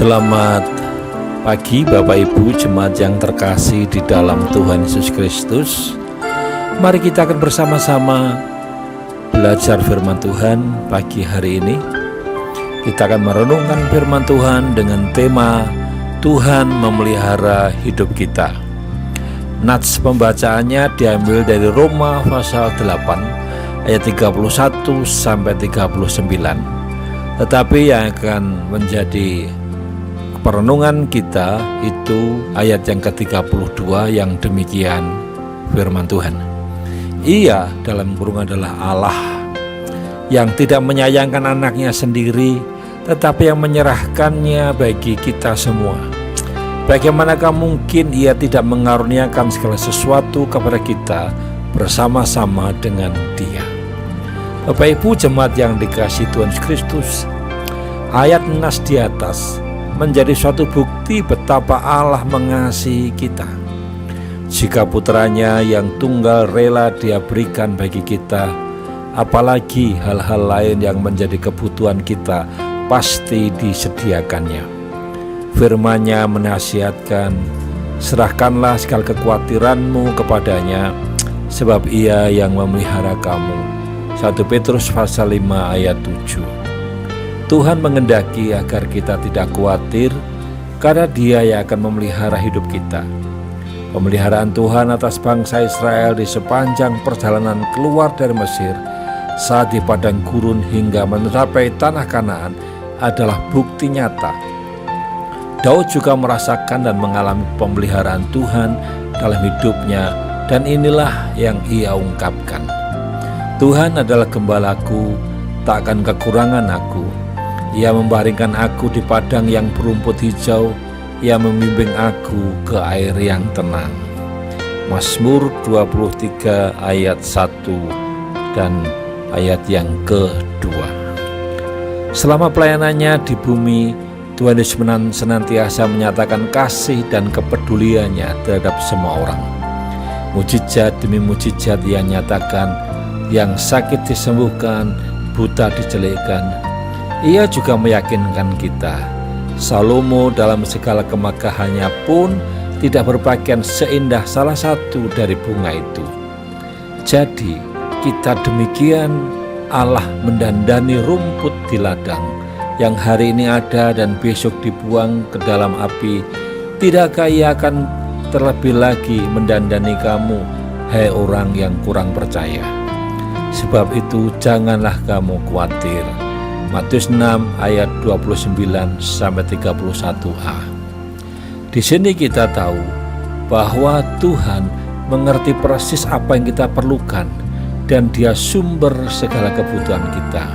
Selamat pagi Bapak Ibu jemaat yang terkasih di dalam Tuhan Yesus Kristus. Mari kita akan bersama-sama belajar firman Tuhan pagi hari ini. Kita akan merenungkan firman Tuhan dengan tema Tuhan memelihara hidup kita. Nats pembacaannya diambil dari Roma pasal 8 ayat 31 sampai 39. Tetapi yang akan menjadi perenungan kita itu ayat yang ke-32 yang demikian firman Tuhan. Ia dalam kurung adalah Allah yang tidak menyayangkan anaknya sendiri, tetapi yang menyerahkannya bagi kita semua. Bagaimanakah mungkin ia tidak mengaruniakan segala sesuatu kepada kita bersama-sama dengan Dia? Bapak Ibu jemaat yang dikasihi Tuhan Yesus Kristus, ayat nas di atas menjadi suatu bukti betapa Allah mengasihi kita. Jika putranya yang tunggal rela Dia berikan bagi kita, apalagi hal-hal lain yang menjadi kebutuhan kita pasti disediakannya. Firman-Nya menasihatkan, serahkanlah segala kekhawatiranmu kepadanya, sebab Ia yang memelihara kamu. 1 Petrus pasal 5 ayat 7. Tuhan mengendaki agar kita tidak khawatir, karena Dia yang akan memelihara hidup kita. Pemeliharaan Tuhan atas bangsa Israel di sepanjang perjalanan keluar dari Mesir, saat di padang gurun hingga mencapai tanah Kanaan, adalah bukti nyata. Daud juga merasakan dan mengalami pemeliharaan Tuhan dalam hidupnya, dan inilah yang ia ungkapkan. Tuhan adalah gembalaku, tak akan kekurangan aku. Ia membaringkan aku di padang yang berumput hijau. Ia membimbing aku ke air yang tenang. Mazmur 23 ayat 1 dan ayat yang kedua. Selama pelayanannya di bumi, Tuhan Yesus senantiasa menyatakan kasih dan kepeduliannya terhadap semua orang. Mujizat demi mujizat Ia nyatakan, yang sakit disembuhkan, buta dijelekkan. Ia juga meyakinkan kita, Salomo dalam segala kemagahannya pun tidak berpakaian seindah salah satu dari bunga itu. Jadi kita demikian Allah mendandani rumput di ladang, yang hari ini ada dan besok dibuang ke dalam api. Tidakkah Ia akan terlebih lagi mendandani kamu, hai orang yang kurang percaya? Sebab itu janganlah kamu khawatir. Matius 6 ayat 29 sampai 31a. Di sini kita tahu bahwa Tuhan mengerti persis apa yang kita perlukan, dan Dia sumber segala kebutuhan kita.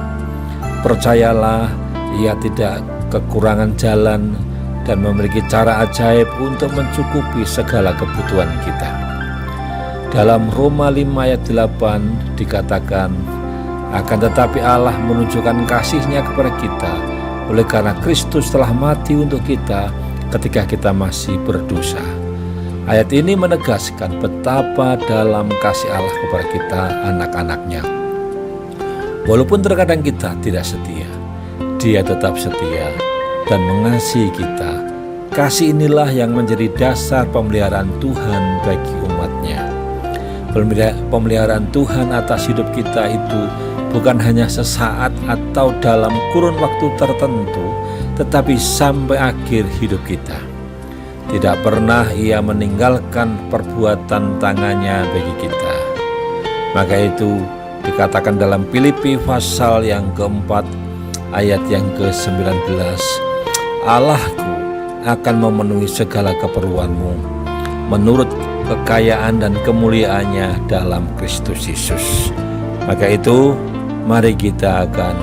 Percayalah, Ia tidak kekurangan jalan dan memiliki cara ajaib untuk mencukupi segala kebutuhan kita. Dalam Roma 5 ayat 8 dikatakan, akan tetapi Allah menunjukkan kasih-Nya kepada kita oleh karena Kristus telah mati untuk kita ketika kita masih berdosa. Ayat ini menegaskan betapa dalam kasih Allah kepada kita, anak-anak-Nya. Walaupun terkadang kita tidak setia, Dia tetap setia dan mengasihi kita. Kasih inilah yang menjadi dasar pemeliharaan Tuhan bagi umat-Nya. Pemeliharaan Tuhan atas hidup kita itu bukan hanya sesaat atau dalam kurun waktu tertentu, tetapi sampai akhir hidup kita. Tidak pernah Ia meninggalkan perbuatan tangannya bagi kita. Maka itu dikatakan dalam Filipi pasal yang keempat ayat yang ke-19, Allahku akan memenuhi segala keperluanmu menurut kekayaan dan kemuliaannya dalam Kristus Yesus. Maka itu mari kita akan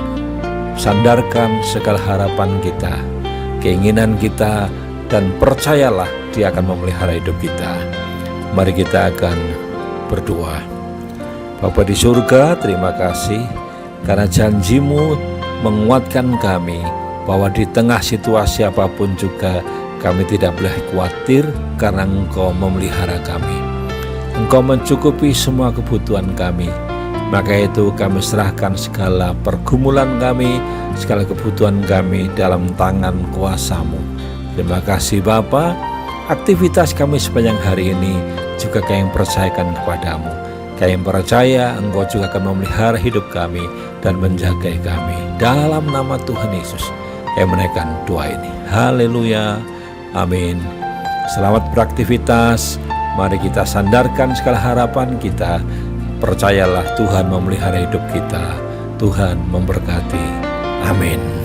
sandarkan segala harapan kita, keinginan kita, dan percayalah Dia akan memelihara hidup kita. Mari kita akan berdoa. Bapa di surga, terima kasih karena janji-Mu menguatkan kami bahwa di tengah situasi apapun juga kami tidak boleh khawatir karena Engkau memelihara kami. Engkau mencukupi semua kebutuhan kami. Maka itu kami serahkan segala pergumulan kami, segala kebutuhan kami dalam tangan kuasa-Mu. Terima kasih Bapa, aktivitas kami sepanjang hari ini juga kami percayakan kepadamu. Kami percaya Engkau juga akan memelihara hidup kami dan menjaga kami. Dalam nama Tuhan Yesus, kami menaikkan doa ini. Haleluya, amin. Selamat beraktivitas. Mari kita sandarkan segala harapan kita. Percayalah Tuhan memelihara hidup kita. Tuhan memberkati. Amin.